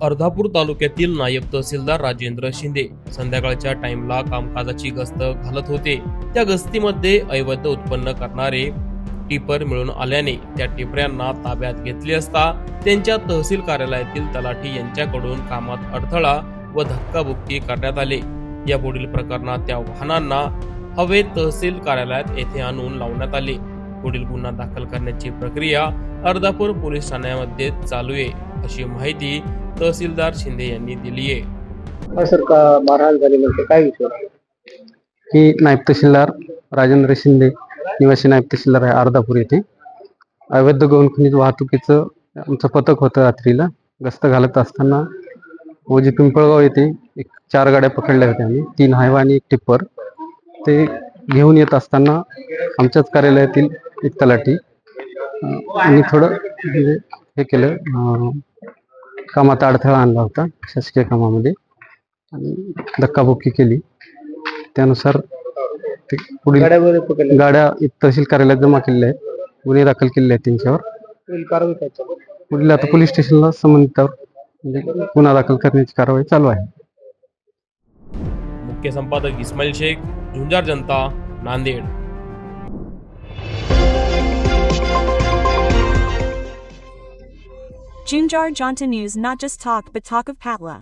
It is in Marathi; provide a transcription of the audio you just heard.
अर्धापूर तालुक्यातील नायब तहसीलदार राजेंद्र शिंदे संध्याकाळच्या टाइमला कामकाजाची गस्त घालत होते. त्या गस्तीमध्ये अवैध उत्पन्न करणारे टिपर मिळून आल्याने त्या टिपऱ्यांना ताब्यात घेतले असता त्यांच्या तहसील कार्यालयातील तलाठी यांच्याकडून कामात अडथळा व धक्काबुक्की करण्यात आले. या पुढील प्रकरणात त्या वाहनांना हवे तहसील कार्यालयात येथे आणून लावण्यात आले. पुढील गुन्हा दाखल करण्याची प्रक्रिया अर्धापूर पोलीस ठाण्यामध्ये चालू आहे, अशी माहिती तहसीलदार शिंदे यांनी दिली आहे. सर का मारहाण झाली म्हणजे काय विषय? की नायब तहसीलदार राजेंद्र शिंदे निवासी नायब तहसीलदार आहे अर्धापूर येथे. अवैध गौण खनिज वाहतुकीचं आमचं पथक होतं. रात्रीला गस्त घालत असताना ओजी पिंपळगाव येथे 4 गाड्या पकडल्या होत्या आम्ही, 3 हायवा आणि 1 टिप्पर. ते घेऊन येत असताना आमच्याच कार्यालयातील एक तलाठी आणि थोडं म्हणजे हे केलं, कामात अडथळा आणला होता शासकीय कामामध्ये आणि धक्काबुक्की केली. त्यानुसार ते पुढील गाड्या तहसील कार्यालयात जमा केलेल्या आहेत, गुन्हे दाखल केलेले आहेत त्यांच्यावर. पुढील आता पोलीस स्टेशनला संबंधितावर म्हणजे गुन्हा दाखल करण्याची कारवाई चालू आहे. मुख्य संपादक इस्माईल शेख, झुंजार जनता, Nanded. Junjar Janta News, not just talk but talk of Patla.